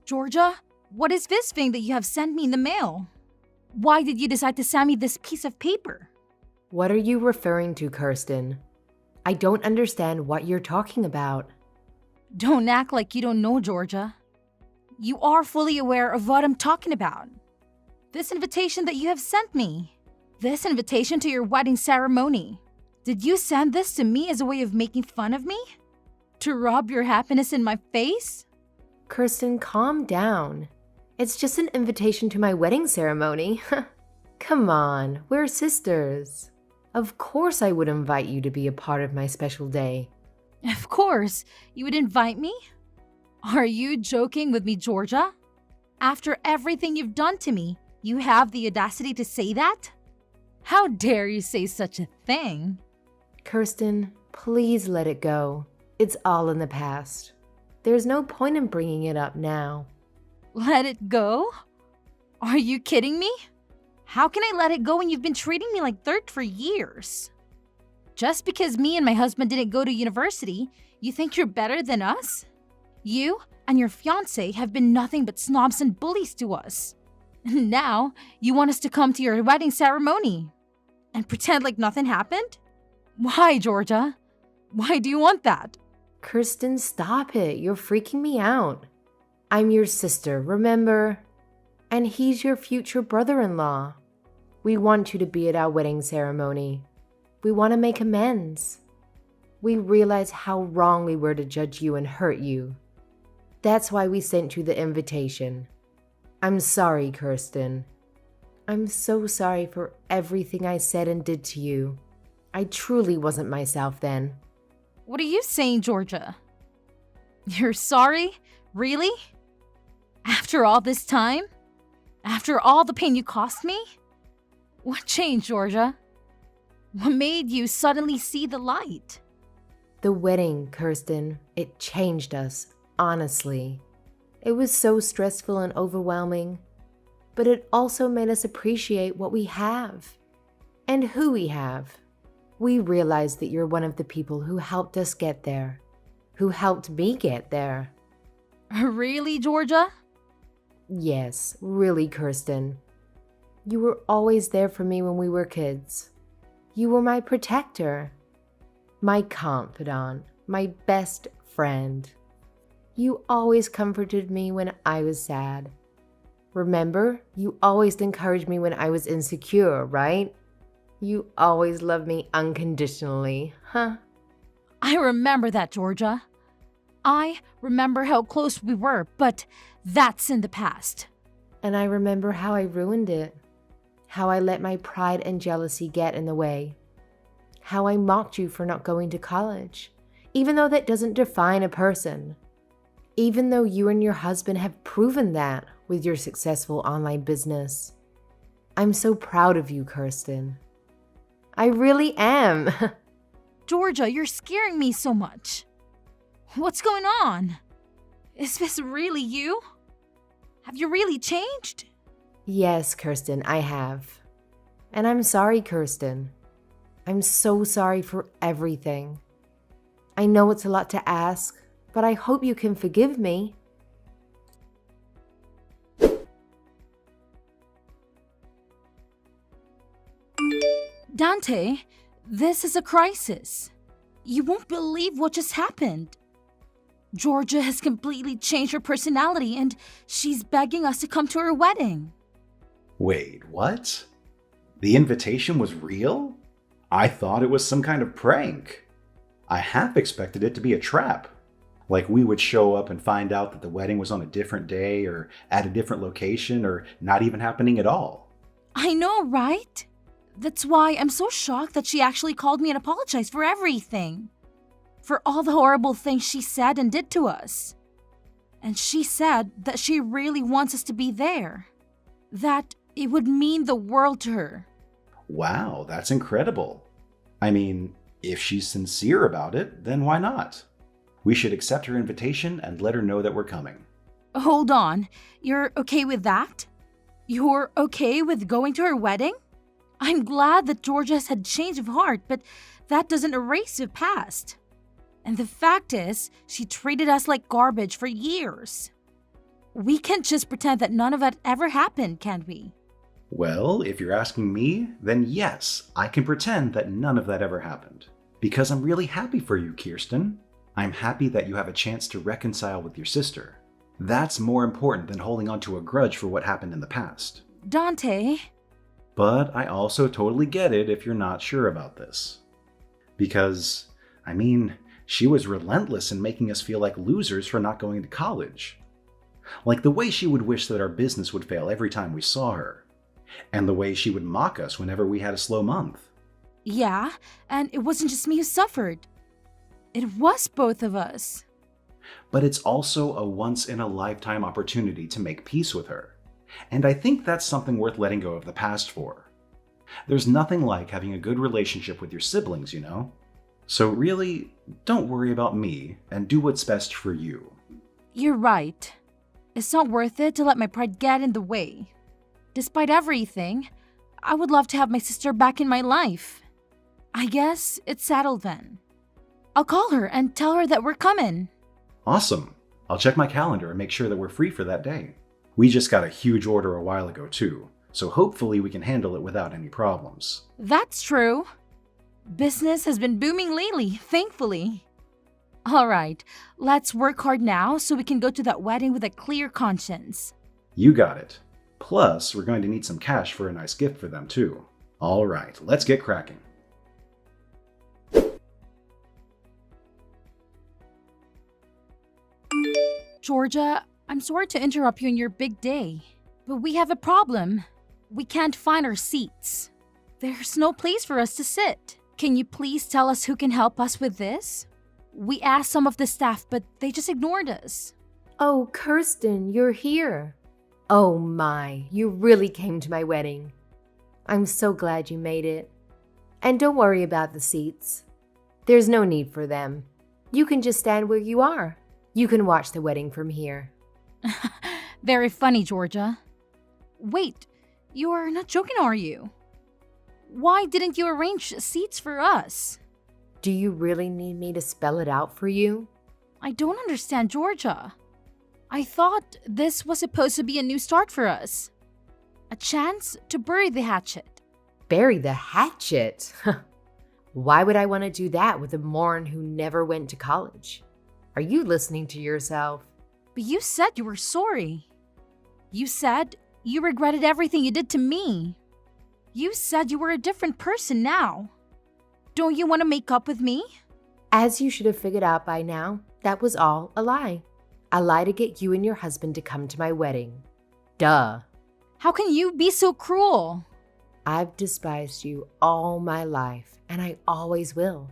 Georgia, what is this thing that you have sent me in the mail? Why did you decide to send me this piece of paper? What are you referring to, Kirsten? I don't understand what you're talking about. Don't act like you don't know, Georgia. You are fully aware of what I'm talking about. This invitation that you have sent me. This invitation to your wedding ceremony. Did you send this to me as a way of making fun of me? To rub your happiness in my face? Kirsten, calm down. It's just an invitation to my wedding ceremony. Come on, we're sisters. Of course I would invite you to be a part of my special day. Of course, you would invite me? Are you joking with me, Georgia? After everything you've done to me, you have the audacity to say that? How dare you say such a thing? Kirsten, please let it go. It's all in the past. There's no point in bringing it up now. Let it go? Are you kidding me? How can I let it go when you've been treating me like dirt for years? Just because me and my husband didn't go to university, you think you're better than us? You and your fiancé have been nothing but snobs and bullies to us. And now, you want us to come to your wedding ceremony and pretend like nothing happened? Why, Georgia? Why do you want that? Kirsten, stop it. You're freaking me out. I'm your sister, remember? And he's your future brother-in-law. We want you to be at our wedding ceremony. We want to make amends. We realize how wrong we were to judge you and hurt you. That's why we sent you the invitation. I'm sorry, Kirsten. I'm so sorry for everything I said and did to you. I truly wasn't myself then. What are you saying, Georgia? You're sorry? Really? After all this time? After all the pain you caused me? What changed, Georgia? What made you suddenly see the light? The wedding, Kirsten, it changed us, honestly. It was so stressful and overwhelming, but it also made us appreciate what we have and who we have. We realized that you're one of the people who helped us get there, who helped me get there. Really, Georgia? Yes, really, Kirsten. You were always there for me when we were kids. You were my protector, my confidant, my best friend. You always comforted me when I was sad. Remember, you always encouraged me when I was insecure, right? You always loved me unconditionally, huh? I remember that, Georgia. I remember how close we were, but that's in the past. And I remember how I ruined it. How I let my pride and jealousy get in the way. How I mocked you for not going to college, even though that doesn't define a person. Even though you and your husband have proven that with your successful online business. I'm so proud of you, Kirsten. I really am. Georgia, you're scaring me so much. What's going on? Is this really you? Have you really changed? Yes, Kirsten, I have. And I'm sorry, Kirsten. I'm so sorry for everything. I know it's a lot to ask, but I hope you can forgive me. Dante, this is a crisis. You won't believe what just happened. Georgia has completely changed her personality and she's begging us to come to her wedding. Wait, what? The invitation was real? I thought it was some kind of prank. I half expected it to be a trap. Like we would show up and find out that the wedding was on a different day or at a different location or not even happening at all. I know, right? That's why I'm so shocked that she actually called me and apologized for everything. For all the horrible things she said and did to us. And she said that she really wants us to be there. That it would mean the world to her. Wow, that's incredible. I mean, if she's sincere about it, then why not? We should accept her invitation and let her know that we're coming. Hold on, you're okay with that? You're okay with going to her wedding? I'm glad that Georgia has had change of heart, but that doesn't erase the past. And the fact is, she treated us like garbage for years. We can't just pretend that none of that ever happened, can we? Well, if you're asking me, then yes, I can pretend that none of that ever happened. Because I'm really happy for you, Kirsten. I'm happy that you have a chance to reconcile with your sister. That's more important than holding on to a grudge for what happened in the past. Dante, But I also totally get it if you're not sure about this. Because, she was relentless in making us feel like losers for not going to college. Like the way she would wish that our business would fail every time we saw her. And the way she would mock us whenever we had a slow month. yeah, and it wasn't just me who suffered. It was both of us. But it's also a once-in-a-lifetime opportunity to make peace with her. And I think that's something worth letting go of the past for. There's nothing like having a good relationship with your siblings, you know? So really, don't worry about me and do what's best for you. You're right. It's not worth it to let my pride get in the way. Despite everything, I would love to have my sister back in my life. I guess it's settled then. I'll call her and tell her that we're coming. Awesome. I'll check my calendar and make sure that we're free for that day. We just got a huge order a while ago too, so hopefully we can handle it without any problems. That's true. Business has been booming lately, thankfully. All right, let's work hard now so we can go to that wedding with a clear conscience. You got it. Plus, we're going to need some cash for a nice gift for them too. All right, let's get cracking. Georgia, I'm sorry to interrupt you on your big day, but we have a problem. We can't find our seats. There's no place for us to sit. Can you please tell us who can help us with this? We asked some of the staff, but they just ignored us. Oh, Kirsten, you're here. Oh my, you really came to my wedding. I'm so glad you made it. And don't worry about the seats. There's no need for them. You can just stand where you are. You can watch the wedding from here. Very funny, Georgia. Wait, you're not joking, are you? Why didn't you arrange seats for us? Do you really need me to spell it out for you? I don't understand, Georgia. I thought this was supposed to be a new start for us. A chance to bury the hatchet. Bury the hatchet? Why would I want to do that with a moron who never went to college? Are you listening to yourself? But you said you were sorry. You said you regretted everything you did to me. You said you were a different person now. Don't you want to make up with me? As you should have figured out by now, that was all a lie. A lie to get you and your husband to come to my wedding. Duh. How can you be so cruel? I've despised you all my life, and I always will.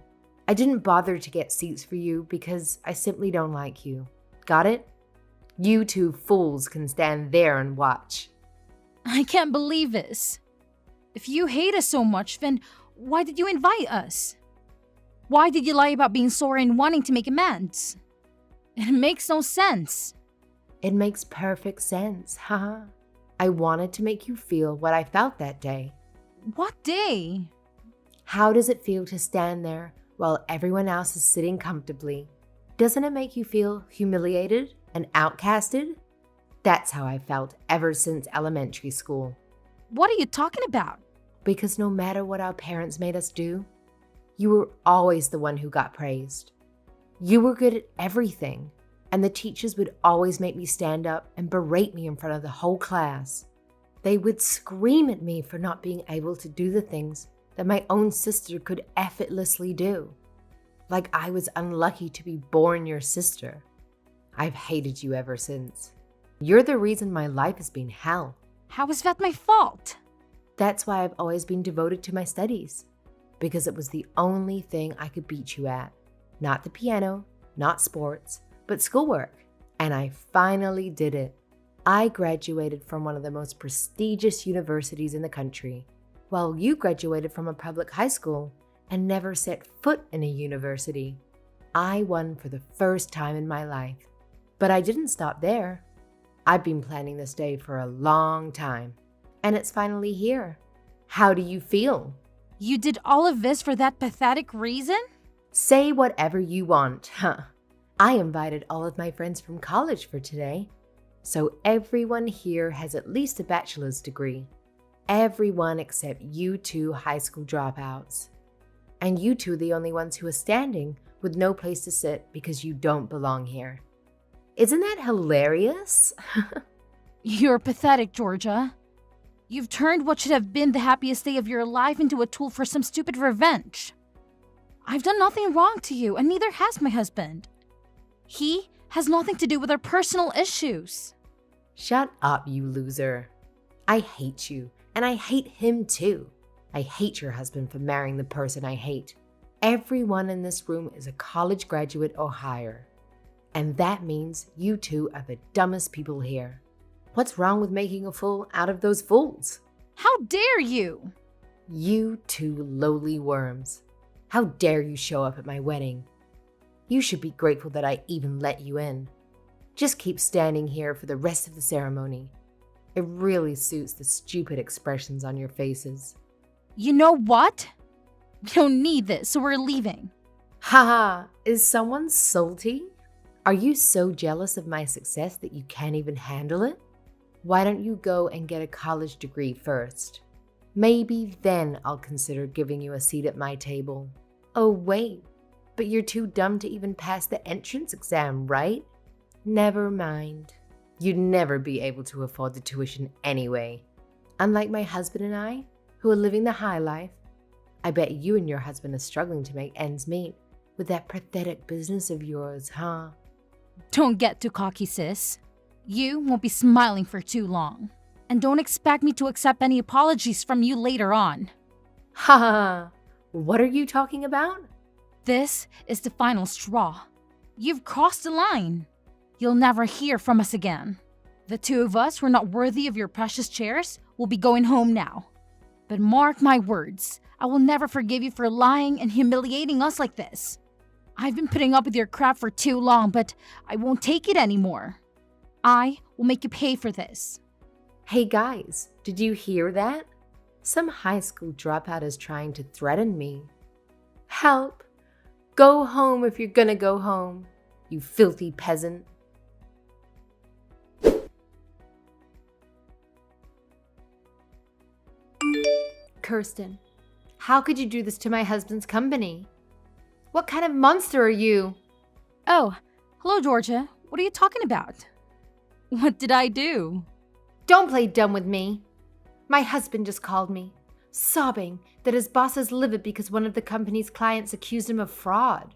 I didn't bother to get seats for you because I simply don't like you. Got it? You two fools can stand there and watch. I can't believe this. If you hate us so much, then why did you invite us? Why did you lie about being sorry and wanting to make amends? It makes no sense. It makes perfect sense, haha. I wanted to make you feel what I felt that day. What day? How does it feel to stand there while everyone else is sitting comfortably? Doesn't it make you feel humiliated and outcasted? That's how I felt ever since elementary school. What are you talking about? Because no matter what our parents made us do, you were always the one who got praised. You were good at everything, and the teachers would always make me stand up and berate me in front of the whole class. They would scream at me for not being able to do the things that my own sister could effortlessly do. Like I was unlucky to be born your sister. I've hated you ever since. You're the reason my life has been hell. How is that my fault? That's why I've always been devoted to my studies. Because it was the only thing I could beat you at. Not the piano, not sports, but schoolwork. And I finally did it. I graduated from one of the most prestigious universities in the country, while you graduated from a public high school and never set foot in a university. I won for the first time in my life. But I didn't stop there. I've been planning this day for a long time, and it's finally here. How do you feel? You did all of this for that pathetic reason? Say whatever you want, huh? I invited all of my friends from college for today. So everyone here has at least a bachelor's degree. Everyone except you two high school dropouts. And you two are the only ones who are standing with no place to sit because you don't belong here. Isn't that hilarious? You're pathetic, Georgia. You've turned what should have been the happiest day of your life into a tool for some stupid revenge. I've done nothing wrong to you, and neither has my husband. He has nothing to do with our personal issues. Shut up, you loser. I hate you, and I hate him too. I hate your husband for marrying the person I hate. Everyone in this room is a college graduate or higher. And that means you two are the dumbest people here. What's wrong with making a fool out of those fools? How dare you? You two lowly worms. How dare you show up at my wedding? You should be grateful that I even let you in. Just keep standing here for the rest of the ceremony. It really suits the stupid expressions on your faces. You know what? We don't need this, so we're leaving. Haha, is someone salty? Are you so jealous of my success that you can't even handle it? Why don't you go and get a college degree first? Maybe then I'll consider giving you a seat at my table. Oh wait, but you're too dumb to even pass the entrance exam, right? Never mind. You'd never be able to afford the tuition anyway. Unlike my husband and I, who are living the high life, I bet you and your husband are struggling to make ends meet with that pathetic business of yours, huh? Don't get too cocky, sis. You won't be smiling for too long. And don't expect me to accept any apologies from you later on. Ha ha! What are you talking about? This is the final straw. You've crossed the line. You'll never hear from us again. The two of us who are not worthy of your precious chairs will be going home now. But mark my words, I will never forgive you for lying and humiliating us like this. I've been putting up with your crap for too long, but I won't take it anymore. I will make you pay for this. Hey guys, did you hear that? Some high school dropout is trying to threaten me. Help! Go home if you're gonna go home, you filthy peasant. Kirsten, how could you do this to my husband's company? What kind of monster are you? Oh, hello, Georgia. What are you talking about? What did I do? Don't play dumb with me. My husband just called me, sobbing that his boss is livid because one of the company's clients accused him of fraud.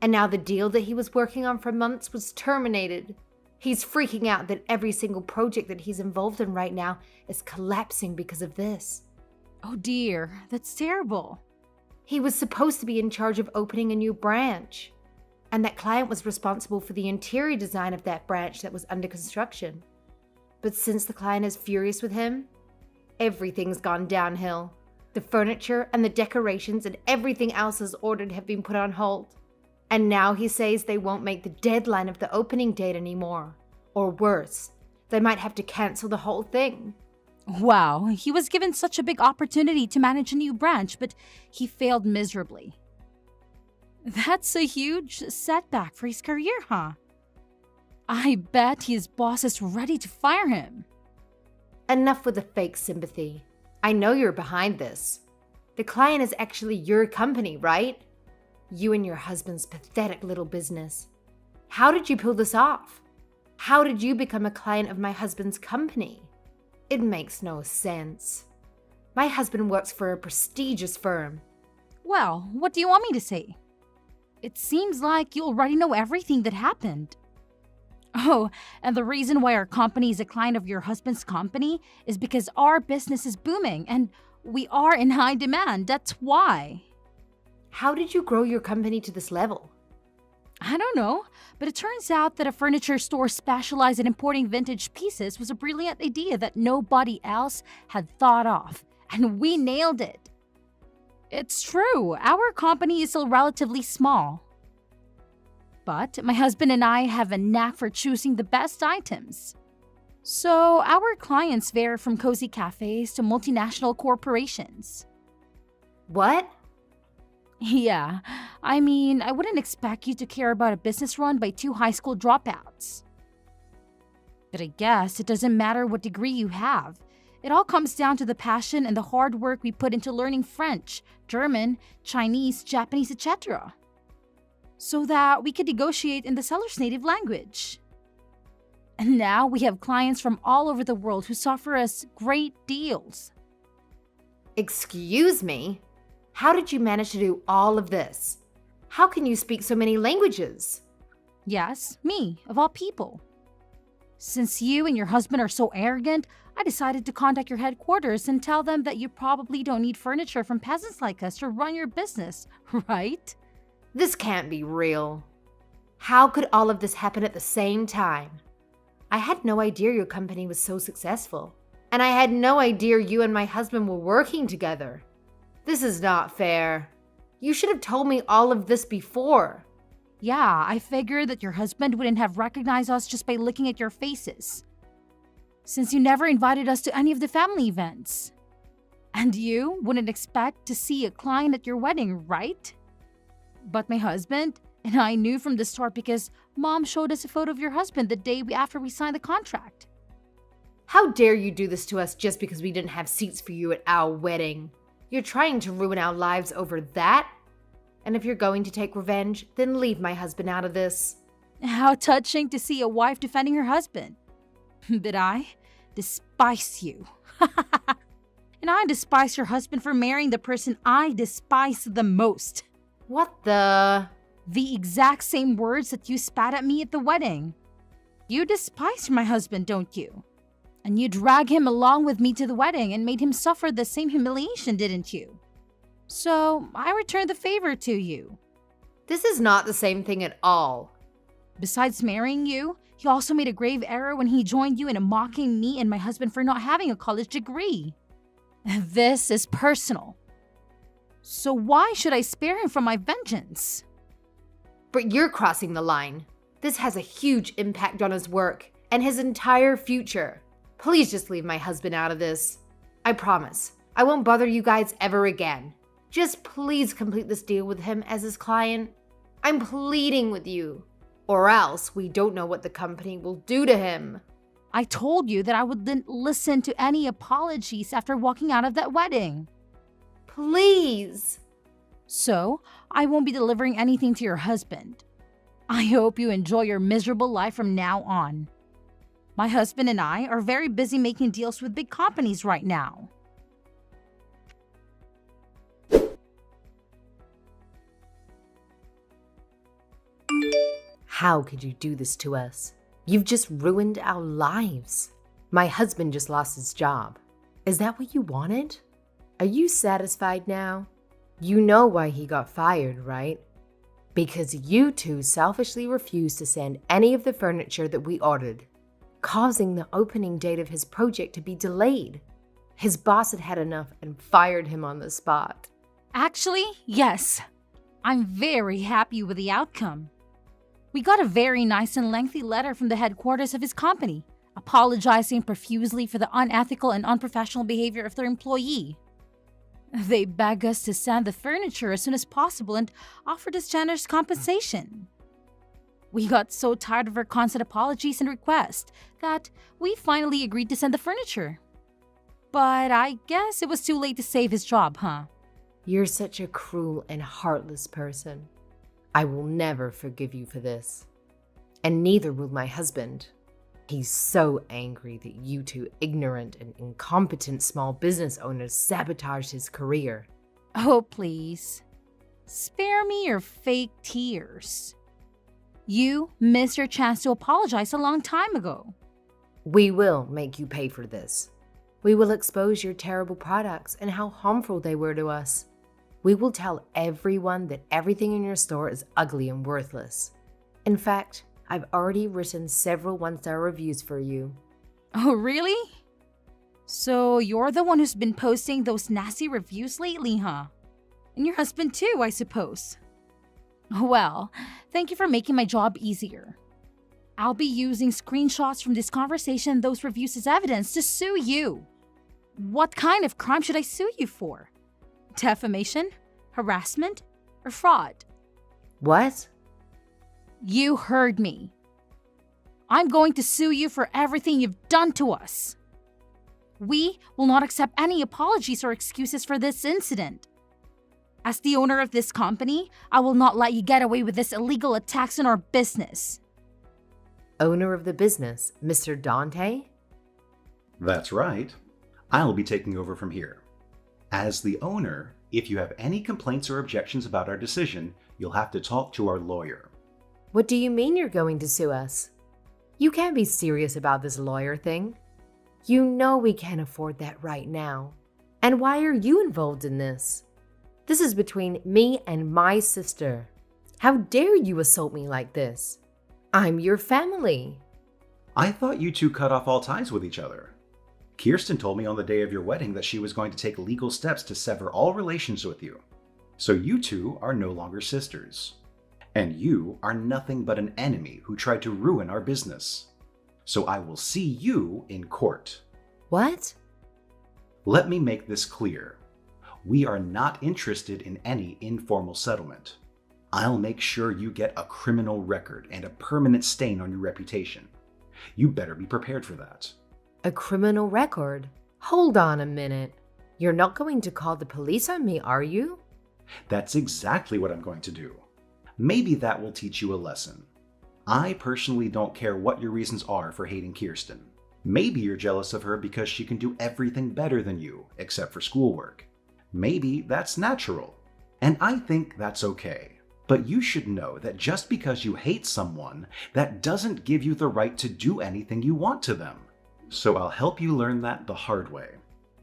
And now the deal that he was working on for months was terminated. He's freaking out that every single project that he's involved in right now is collapsing because of this. Oh dear, that's terrible. He was supposed to be in charge of opening a new branch, and that client was responsible for the interior design of that branch that was under construction. But since the client is furious with him, everything's gone downhill. The furniture and the decorations and everything else as ordered have been put on hold. And now he says they won't make the deadline of the opening date anymore. Or worse, they might have to cancel the whole thing. Wow, he was given such a big opportunity to manage a new branch, but he failed miserably. That's a huge setback for his career, huh? I bet his boss is ready to fire him. Enough with the fake sympathy. I know you're behind this. The client is actually your company, right? You and your husband's pathetic little business. How did you pull this off? How did you become a client of my husband's company? It makes no sense. My husband works for a prestigious firm. Well, what do you want me to say? It seems like you already know everything that happened. Oh, and the reason why our company is a client of your husband's company is because our business is booming and we are in high demand. That's why. How did you grow your company to this level? I don't know, but it turns out that a furniture store specialized in importing vintage pieces was a brilliant idea that nobody else had thought of, and we nailed it. It's true, our company is still relatively small. But my husband and I have a knack for choosing the best items. So our clients vary from cozy cafes to multinational corporations. What? Yeah, I mean, I wouldn't expect you to care about a business run by two high school dropouts. But I guess it doesn't matter what degree you have. It all comes down to the passion and the hard work we put into learning French, German, Chinese, Japanese, etc. So that we could negotiate in the seller's native language. And now we have clients from all over the world who offer us great deals. Excuse me? How did you manage to do all of this? How can you speak so many languages? Yes, me, of all people. Since you and your husband are so arrogant, I decided to contact your headquarters and tell them that you probably don't need furniture from peasants like us to run your business, right? This can't be real. How could all of this happen at the same time? I had no idea your company was so successful. And I had no idea you and my husband were working together. This is not fair. You should have told me all of this before. Yeah, I figured that your husband wouldn't have recognized us just by looking at your faces. Since you never invited us to any of the family events. And you wouldn't expect to see a client at your wedding, right? But my husband and I knew from the start because Mom showed us a photo of your husband the day after we signed the contract. How dare you do this to us just because we didn't have seats for you at our wedding? You're trying to ruin our lives over that? And if you're going to take revenge, then leave my husband out of this. How touching to see a wife defending her husband. But I despise you. And I despise your husband for marrying the person I despise the most. What the? The exact same words that you spat at me at the wedding. You despise my husband, don't you? And you drag him along with me to the wedding and made him suffer the same humiliation, didn't you? So I returned the favor to you. This is not the same thing at all. Besides marrying you, he also made a grave error when he joined you in mocking me and my husband for not having a college degree. This is personal. So why should I spare him from my vengeance? But you're crossing the line. This has a huge impact on his work and his entire future. Please just leave my husband out of this. I promise, I won't bother you guys ever again. Just please complete this deal with him as his client. I'm pleading with you. Or else we don't know what the company will do to him. I told you that I wouldn't listen to any apologies after walking out of that wedding. Please. So, I won't be delivering anything to your husband. I hope you enjoy your miserable life from now on. My husband and I are very busy making deals with big companies right now. How could you do this to us? You've just ruined our lives. My husband just lost his job. Is that what you wanted? Are you satisfied now? You know why he got fired, right? Because you two selfishly refused to send any of the furniture that we ordered, causing the opening date of his project to be delayed. His boss had enough and fired him on the spot. Actually, yes. I'm very happy with the outcome. We got a very nice and lengthy letter from the headquarters of his company, apologizing profusely for the unethical and unprofessional behavior of their employee. They begged us to send the furniture as soon as possible and offered us generous compensation. We got so tired of our constant apologies and requests that we finally agreed to send the furniture. But I guess it was too late to save his job, huh? You're such a cruel and heartless person. I will never forgive you for this. And neither will my husband. He's so angry that you two ignorant and incompetent small business owners sabotaged his career. Oh, please. Spare me your fake tears. You missed your chance to apologize a long time ago. We will make you pay for this. We will expose your terrible products and how harmful they were to us. We will tell everyone that everything in your store is ugly and worthless. In fact, I've already written several one-star reviews for you. Oh, really? So you're the one who's been posting those nasty reviews lately, huh? And your husband too, I suppose. Well, thank you for making my job easier. I'll be using screenshots from this conversation and those reviews as evidence to sue you. What kind of crime should I sue you for? Defamation, harassment, or fraud? What? You heard me. I'm going to sue you for everything you've done to us. We will not accept any apologies or excuses for this incident. As the owner of this company, I will not let you get away with this illegal attacks on our business. Owner of the business, Mr. Dante? That's right. I'll be taking over from here. As the owner, if you have any complaints or objections about our decision, you'll have to talk to our lawyer. What do you mean you're going to sue us? You can't be serious about this lawyer thing. You know we can't afford that right now. And why are you involved in this? This is between me and my sister. How dare you assault me like this? I'm your family. I thought you two cut off all ties with each other. Kirsten told me on the day of your wedding that she was going to take legal steps to sever all relations with you. So you two are no longer sisters. And you are nothing but an enemy who tried to ruin our business. So I will see you in court. What? Let me make this clear. We are not interested in any informal settlement. I'll make sure you get a criminal record and a permanent stain on your reputation. You better be prepared for that. A criminal record? Hold on a minute. You're not going to call the police on me, are you? That's exactly what I'm going to do. Maybe that will teach you a lesson. I personally don't care what your reasons are for hating Kirsten. Maybe you're jealous of her because she can do everything better than you, except for schoolwork. Maybe that's natural. And I think that's okay. But you should know that just because you hate someone, that doesn't give you the right to do anything you want to them. So I'll help you learn that the hard way.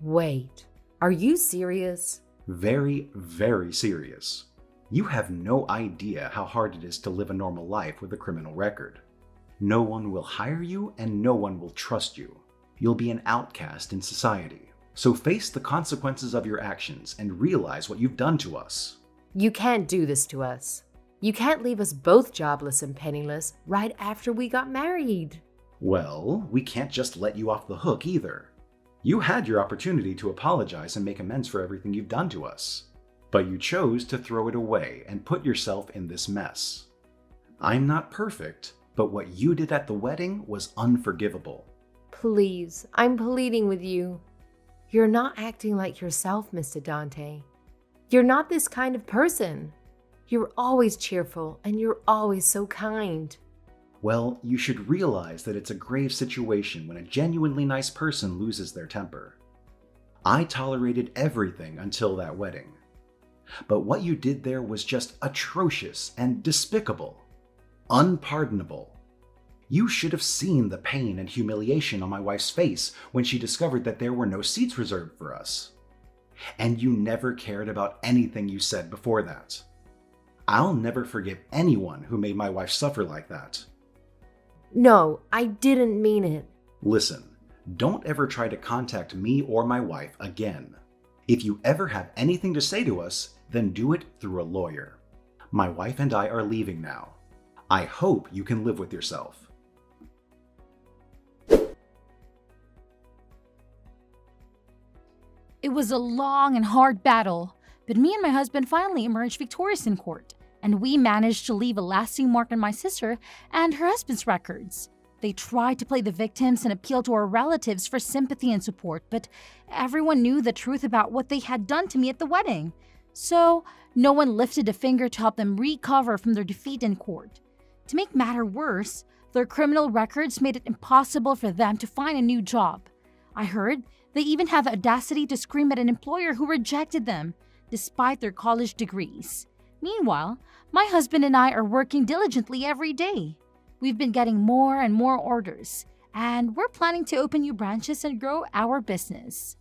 Wait, are you serious? Very, very serious. You have no idea how hard it is to live a normal life with a criminal record. No one will hire you and no one will trust you. You'll be an outcast in society. So face the consequences of your actions and realize what you've done to us. You can't do this to us. You can't leave us both jobless and penniless right after we got married. Well, we can't just let you off the hook either. You had your opportunity to apologize and make amends for everything you've done to us. But you chose to throw it away and put yourself in this mess. I'm not perfect, but what you did at the wedding was unforgivable. Please, I'm pleading with you. You're not acting like yourself, Mr. Dante. You're not this kind of person. You're always cheerful and you're always so kind. Well, you should realize that it's a grave situation when a genuinely nice person loses their temper. I tolerated everything until that wedding. But what you did there was just atrocious and despicable. Unpardonable. You should have seen the pain and humiliation on my wife's face when she discovered that there were no seats reserved for us. And you never cared about anything you said before that. I'll never forgive anyone who made my wife suffer like that. No, I didn't mean it. Listen, don't ever try to contact me or my wife again. If you ever have anything to say to us, then do it through a lawyer. My wife and I are leaving now. I hope you can live with yourself. It was a long and hard battle, but me and my husband finally emerged victorious in court, and we managed to leave a lasting mark on my sister and her husband's records. They tried to play the victims and appeal to our relatives for sympathy and support, but everyone knew the truth about what they had done to me at the wedding. So, no one lifted a finger to help them recover from their defeat in court. To make matter worse, their criminal records made it impossible for them to find a new job. I heard they even had the audacity to scream at an employer who rejected them, despite their college degrees. Meanwhile, my husband and I are working diligently every day. We've been getting more and more orders, and we're planning to open new branches and grow our business.